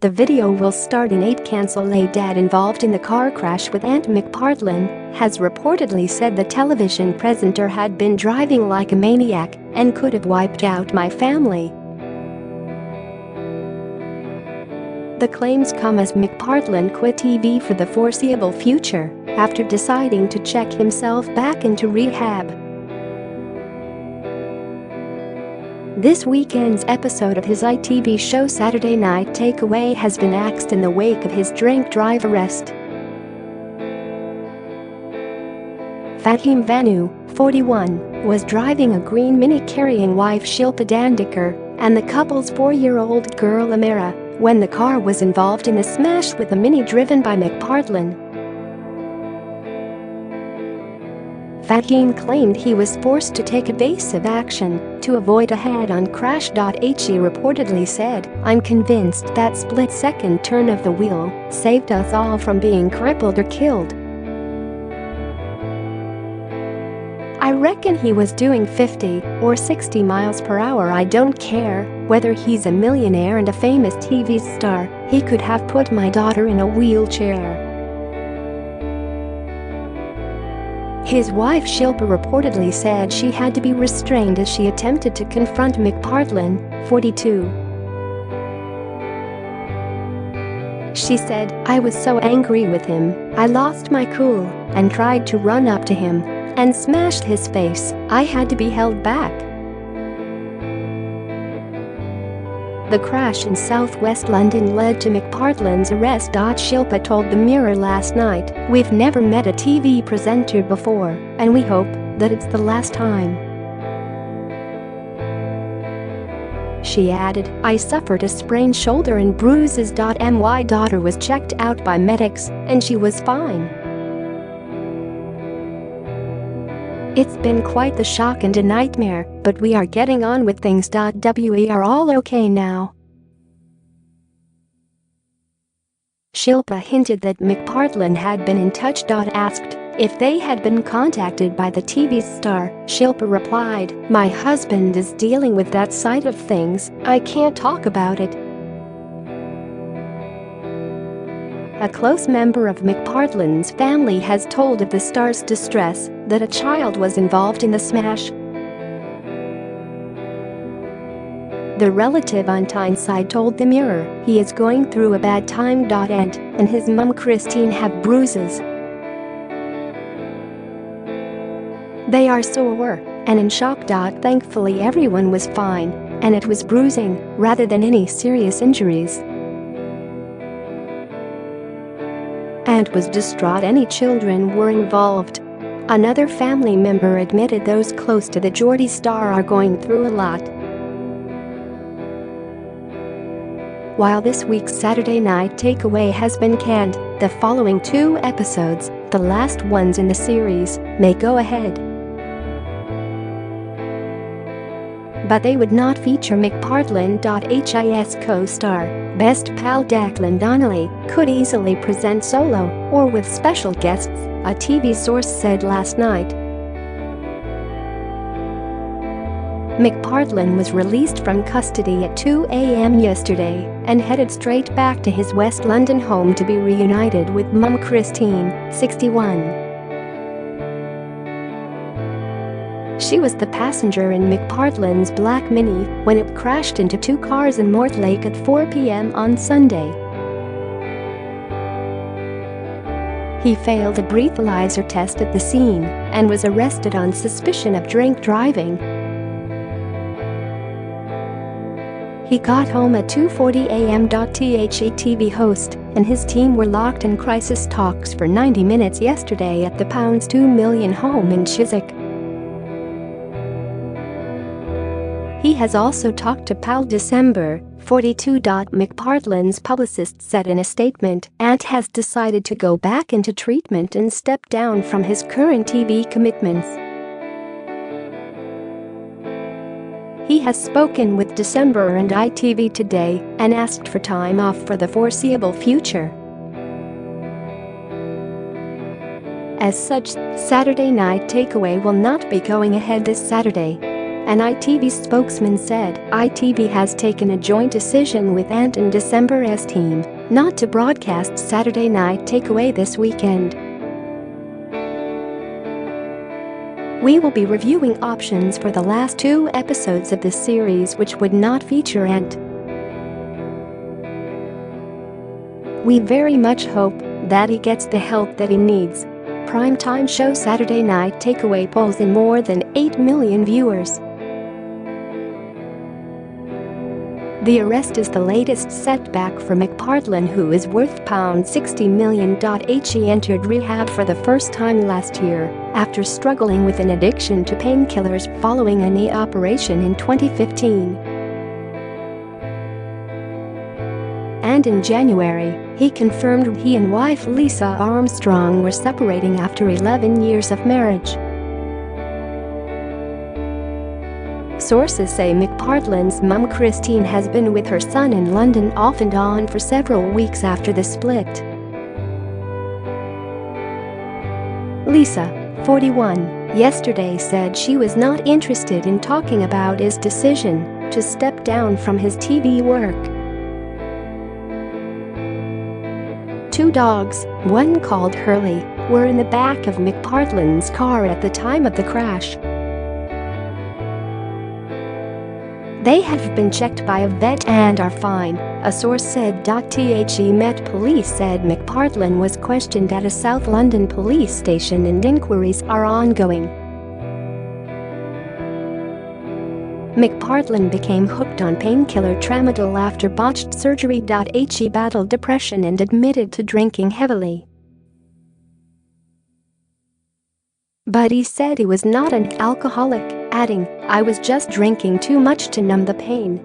The video will start in 8. Cancel. A dad involved in the car crash with Ant McPartlin has reportedly said the television presenter had been driving like a maniac and could have wiped out my family. The claims come as McPartlin quit TV for the foreseeable future after deciding to check himself back into rehab. This weekend's episode of his ITV show Saturday Night Takeaway has been axed in the wake of his drink-drive arrest. Faheem Vanoo, 41, was driving a green Mini carrying wife Shilpa Dandekar and the couple's 4-year-old girl Amaira when the car was involved in a smash with a Mini driven by McPartlin. Faheem claimed he was forced to take evasive action to avoid a head-on crash. He reportedly said, "I'm convinced that split-second turn of the wheel saved us all from being crippled or killed. I reckon he was doing 50 or 60 miles per hour. I don't care whether he's a millionaire and a famous TV star, he could have put my daughter in a wheelchair." His wife Shilpa reportedly said she had to be restrained as she attempted to confront McPartlin, 42. She said, "I was so angry with him, I lost my cool and tried to run up to him and smashed his face. I had to be held back." The crash in southwest London led to McPartlin's arrest. Shilpa told the Mirror last night, "We've never met a TV presenter before, and we hope that it's the last time." She added, "I suffered a sprained shoulder and bruises.My daughter was checked out by medics, and she was fine. It's been quite the shock and a nightmare, but we are getting on with things. We are all okay now." Shilpa hinted that McPartlin had been in touch.Asked if they had been contacted by the TV star. Shilpa replied, "My husband is dealing with that side of things, I can't talk about it." A close member of McPartlin's family has told of the star's distress that a child was involved in the smash. The relative on Tyneside told the Mirror he is going through a bad time. Ant and his mum Christine have bruises. They are sore and in shock. Thankfully everyone was fine and it was bruising rather than any serious injuries. Ant was distraught any children were involved. Another family member admitted those close to the Geordie star are going through a lot. While this week's Saturday Night Takeaway has been canned, the following 2 episodes, the last ones in the series, may go ahead. But they would not feature McPartlin.His co-star, best pal Declan Donnelly, could easily present solo or with special guests, a TV source said last night. McPartlin was released from custody at 2 a.m. yesterday and headed straight back to his West London home to be reunited with mum Christine, 61. She was the passenger in McPartlin's black Mini when it crashed into 2 cars in Mortlake at 4 p.m. on Sunday. He failed a breathalyzer test at the scene and was arrested on suspicion of drink driving. He got home at 2:40 a.m. The TV host and his team were locked in crisis talks for 90 minutes yesterday at the £2 million home in Chiswick. He has also talked to pal December, 42. McPartlin's publicist said in a statement, "Ant has decided to go back into treatment and step down from his current TV commitments. He has spoken with December and ITV today and asked for time off for the foreseeable future." As such, Saturday Night Takeaway will not be going ahead this Saturday. An ITV spokesman said ITV has taken a joint decision with Ant and December.Team not to broadcast Saturday Night Takeaway this weekend. We will be reviewing options for the last 2 episodes of the series which would not feature Ant. We very much hope that he gets the help that he needs. Primetime show Saturday Night Takeaway polls in more than 8 million viewers. The arrest is the latest setback for McPartlin, who is worth £60 million. He entered rehab for the first time last year after struggling with an addiction to painkillers following a knee operation in 2015. And in January, he confirmed he and wife Lisa Armstrong were separating after 11 years of marriage. Sources say McPartlin's mum Christine has been with her son in London off and on for several weeks after the split. Lisa, 41, yesterday said she was not interested in talking about his decision to step down from his TV work. 2 dogs, one called Hurley, were in the back of McPartlin's car at the time of the crash. They have been checked by a vet and are fine, a source said. The Met Police said McPartlin was questioned at a South London police station and inquiries are ongoing. McPartlin became hooked on painkiller tramadol after botched surgery. He battled depression and admitted to drinking heavily. But he said he was not an alcoholic, adding, "I was just drinking too much to numb the pain."